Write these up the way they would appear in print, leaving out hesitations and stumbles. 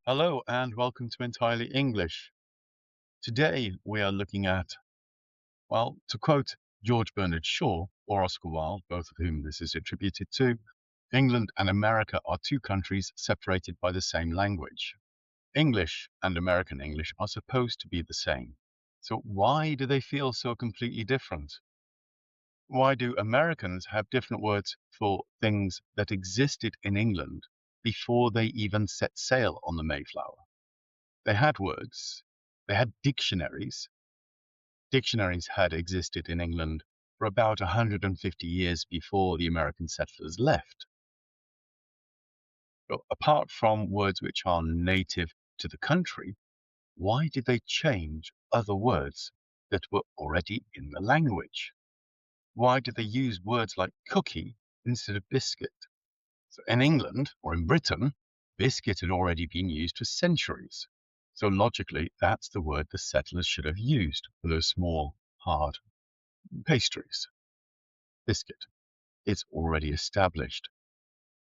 Hello and welcome to Entirely English. Today we are looking at, well, to quote George Bernard Shaw or Oscar Wilde, both of whom this is attributed to, England and America are two countries separated by the same language. English and American English are supposed to be the same. So why do they feel so completely different? Why do Americans have different words for things that existed in England before they even set sail on the Mayflower? They had words. They had dictionaries. Dictionaries had existed in England for about 150 years before the American settlers left. But apart from words which are native to the country, why did they change other words that were already in the language? Why did they use words like cookie instead of biscuit? So in England or in Britain, biscuit had already been used for centuries. So logically, that's the word the settlers should have used for those small, hard pastries. Biscuit. It's already established.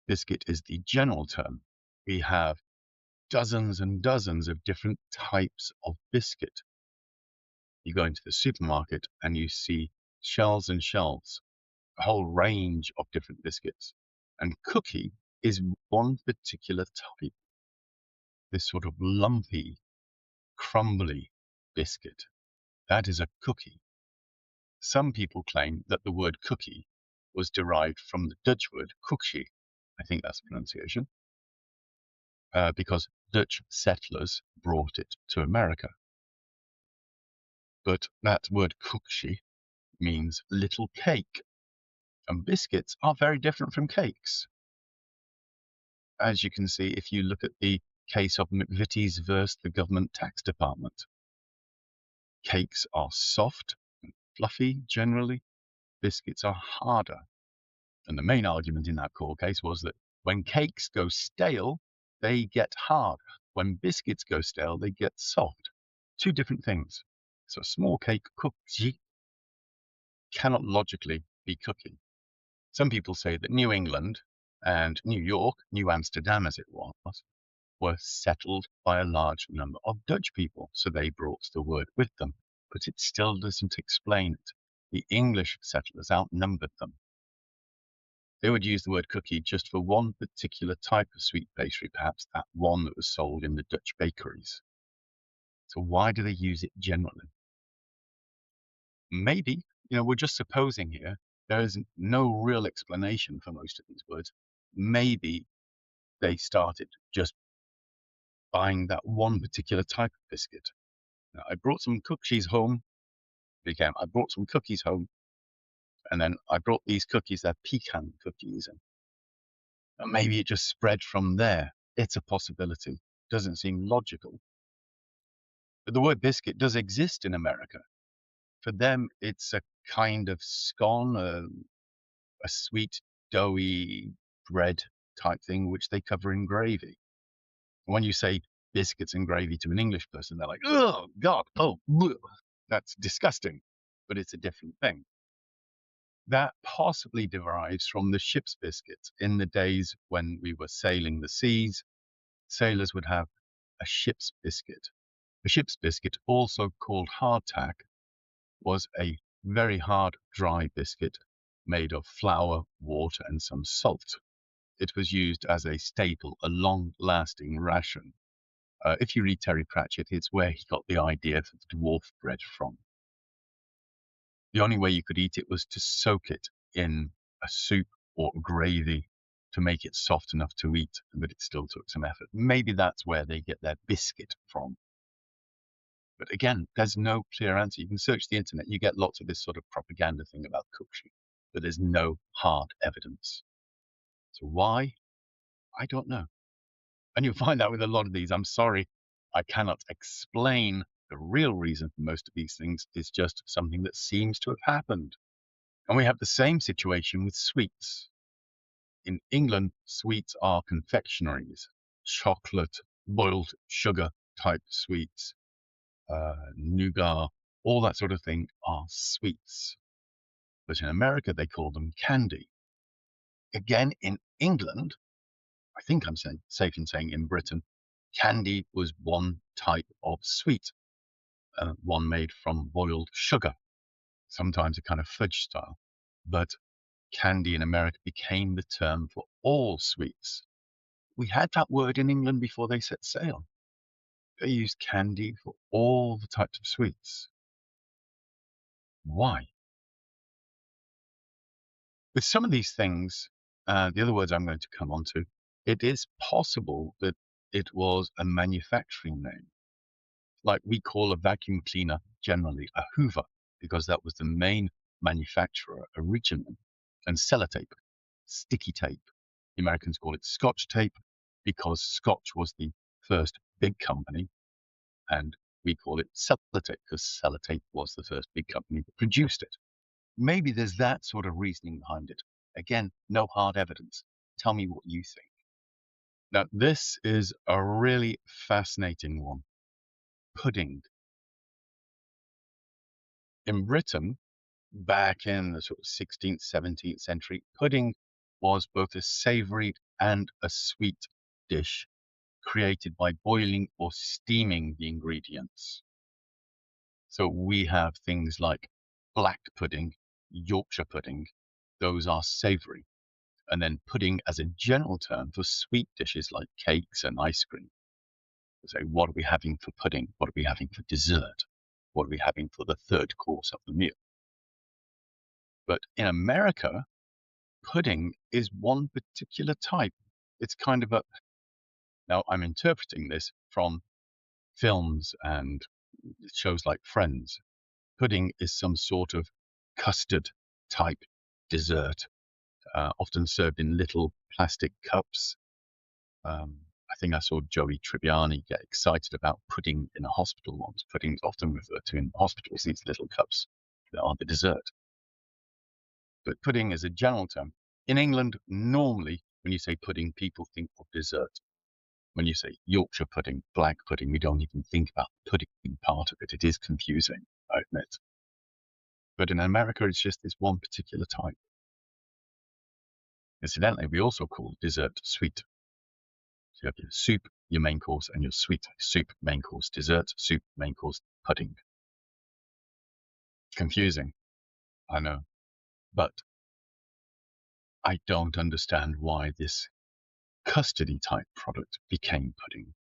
Biscuit is the general term. We have dozens and dozens of different types of biscuit. You go into the supermarket and you see shelves and shelves, a whole range of different biscuits. And cookie is one particular type, this sort of lumpy, crumbly biscuit. That is a cookie. Some people claim that the word cookie was derived from the Dutch word koekje, I think that's the pronunciation, because Dutch settlers brought it to America. But that word koekje means little cake, and biscuits are very different from cakes. As you can see, if you look at the case of McVitie's versus the government tax department, cakes are soft and fluffy generally, biscuits are harder. And the main argument in that court case was that when cakes go stale, they get hard. When biscuits go stale, they get soft. Two different things. So a small cake cookie cannot logically be cookie. Some people say that New England and New York, New Amsterdam as it was, were settled by a large number of Dutch people, so they brought the word with them. But it still doesn't explain it. The English settlers outnumbered them. They would use the word cookie just for one particular type of sweet pastry, perhaps that one that was sold in the Dutch bakeries. So why do they use it generally? Maybe, we're just supposing here. There is no real explanation for most of these words. Maybe they started just buying that one particular type of biscuit. Now, I brought some cookies home. I brought some cookies home, and then I brought these cookies, they're pecan cookies, and maybe it just spread from there. It's a possibility. Doesn't seem logical. But the word biscuit does exist in America. For them, it's a kind of scone, a sweet, doughy bread type thing, which they cover in gravy. When you say biscuits and gravy to an English person, they're like, oh, God, oh, bleh. That's disgusting. But it's a different thing. That possibly derives from the ship's biscuit. In the days when we were sailing the seas, sailors would have a ship's biscuit. A ship's biscuit, also called hardtack, was a very hard, dry biscuit made of flour, water, and some salt. It was used as a staple, a long-lasting ration. If you read Terry Pratchett, it's where he got the idea for the dwarf bread from. The only way you could eat it was to soak it in a soup or gravy to make it soft enough to eat, but it still took some effort. Maybe that's where they get their biscuit from. But again, there's no clear answer. You can search the internet, you get lots of this sort of propaganda thing about cookery, but there's no hard evidence. So why? I don't know. And you'll find out with a lot of these, I'm sorry, I cannot explain the real reason for most of these things. It's just something that seems to have happened. And we have the same situation with sweets. In England, sweets are confectionaries, chocolate, boiled sugar type sweets, nougat, all that sort of thing are sweets. But in America, they call them candy. Again, in England, I think I'm safe in saying in Britain, Candy was one type of sweet, one made from boiled sugar, sometimes a kind of fudge style. But candy in America became the term for all sweets. We had that word in England before they set sail. They used candy for all the types of sweets. Why? With some of these things, the other words I'm going to come on to, it is possible that it was a manufacturing name. Like we call a vacuum cleaner generally a Hoover, because that was the main manufacturer originally. And sellotape, sticky tape. The Americans call it Scotch tape because Scotch was the first big company, and we call it sellotape because sellotape was the first big company that produced it. Maybe there's that sort of reasoning behind it. Again, no hard evidence. Tell me what you think. Now, this is a really fascinating one. Pudding. In Britain, back in the sort of 16th, 17th century, pudding was both a savory and a sweet dish created by boiling or steaming the ingredients. So we have things like black pudding, Yorkshire pudding, those are savory. And then pudding as a general term for sweet dishes like cakes and ice cream. So what are we having for pudding? What are we having for dessert? What are we having for the third course of the meal? But in America, pudding is one particular type. It's kind of a, now I'm interpreting this from films and shows like Friends. Pudding is some sort of custard type dessert, often served in little plastic cups. I think I saw Joey Tribbiani get excited about pudding in a hospital once. Pudding is often referred to in hospitals, these little cups that are the dessert. But pudding is a general term. In England, normally, when you say pudding, people think of dessert. When you say Yorkshire pudding, black pudding, we don't even think about the pudding part of it. It is confusing, I admit. But in America, it's just this one particular type. Incidentally, we also call dessert sweet. So you have your soup, your main course, and your sweet. Soup, main course, dessert, soup, main course, pudding. Confusing, I know. But I don't understand why this custardy type product became pudding.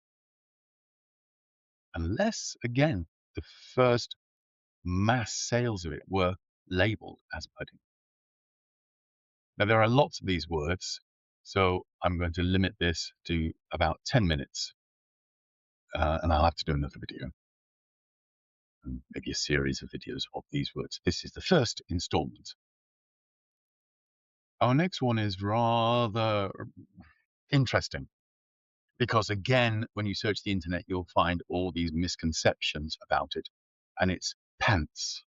Unless, again, the first mass sales of it were labeled as pudding. Now, there are lots of these words, so I'm going to limit this to about 10 minutes, and I'll have to do another video, and maybe a series of videos of these words. This is the first installment. Our next one is rather interesting because, again, when you search the internet, you'll find all these misconceptions about it, and it's pants.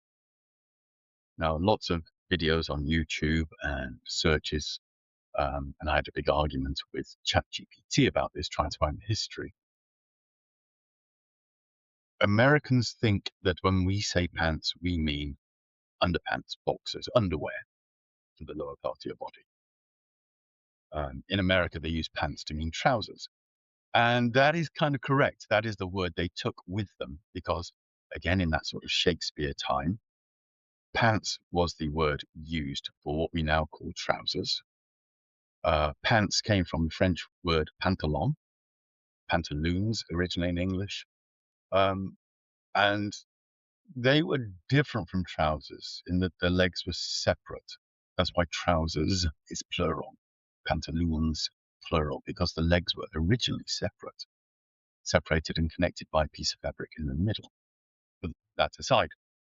Now, lots of videos on YouTube and searches, and I had a big argument with ChatGPT about this, trying to find the history. Americans think that when we say pants, we mean underpants, boxers, underwear for the lower part of your body. In America, they use pants to mean trousers. And that is kind of correct. That is the word they took with them because, again, in that sort of Shakespeare time, pants was the word used for what we now call trousers. Pants came from the French word pantalon, pantaloons originally in English. And they were different from trousers in that the legs were separate. That's why trousers is plural, pantaloons plural, because the legs were originally separate, separated and connected by a piece of fabric in the middle. But that aside,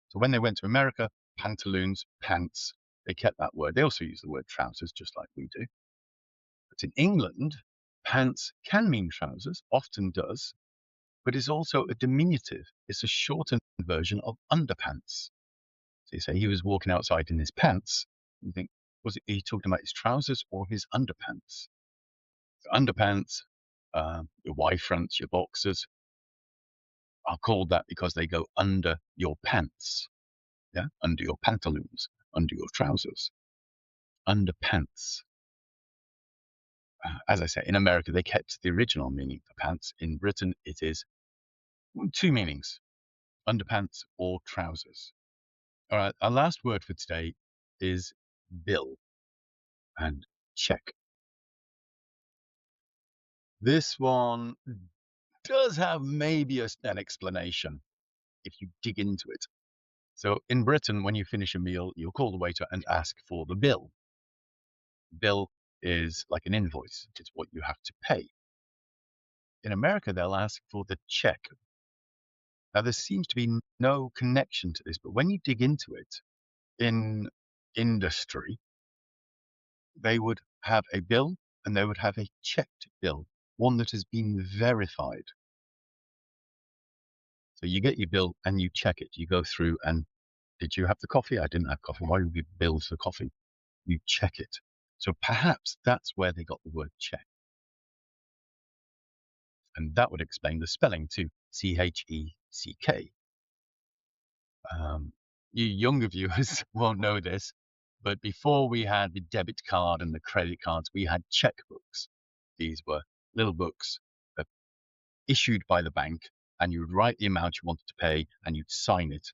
so when they went to America, pantaloons, pants, they kept that word. They also use the word trousers, just like we do. But in England, pants can mean trousers, often does, but is also a diminutive. It's a shortened version of underpants. So you say he was walking outside in his pants. You think, was he talking about his trousers or his underpants? So underpants, your Y fronts, your boxers are called that because they go under your pants. Yeah, under your pantaloons, under your trousers, underpants. as I say, in America, they kept the original meaning for pants. In Britain, it is two meanings, underpants or trousers. All right, our last word for today is bill and check. This one does have maybe an explanation if you dig into it. So in Britain, when you finish a meal, you'll call the waiter and ask for the bill. Bill is like an invoice. It's what you have to pay. In America, they'll ask for the check. Now, there seems to be no connection to this, but when you dig into it, in industry, they would have a bill and they would have a checked bill, one that has been verified. So you get your bill and you check it. You go through and did you have the coffee? I didn't have coffee. Why would we bill for coffee? You check it. So perhaps that's where they got the word check. And that would explain the spelling too, Check. You younger viewers won't know this, but before we had the debit card and the credit cards, we had checkbooks. These were little books issued by the bank, and you would write the amount you wanted to pay and you'd sign it,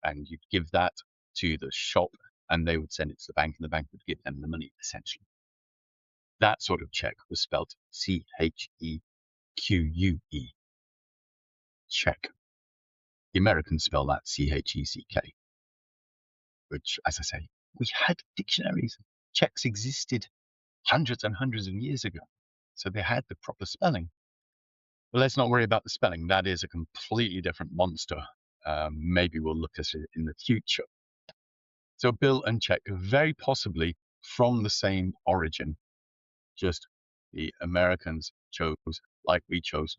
and you'd give that to the shop, and they would send it to the bank, and the bank would give them the money, essentially. That sort of check was spelled Cheque, check. The Americans spell that Check, which, as I say, we had dictionaries. Checks existed hundreds and hundreds of years ago, so they had the proper spelling. But let's not worry about the spelling. That is a completely different monster. Maybe we'll look at it in the future. So bill and check, very possibly from the same origin. Just the Americans chose, like we chose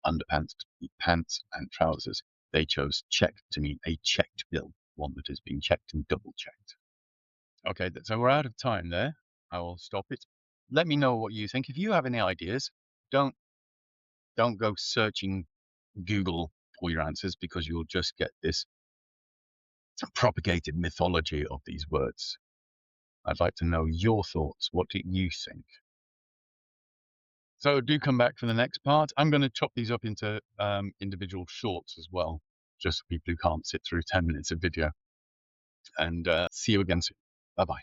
underpants to be pants and trousers. They chose check to mean a checked bill, one that has been checked and double checked. Okay, so we're out of time there. I will stop it. Let me know what you think. If you have any ideas, don't go searching Google for your answers, because you'll just get this propagated mythology of these words. I'd like to know your thoughts. What do you think? So do come back for the next part. I'm going to chop these up into individual shorts as well, just for people who can't sit through 10 minutes of video. And see you again soon. Bye-bye.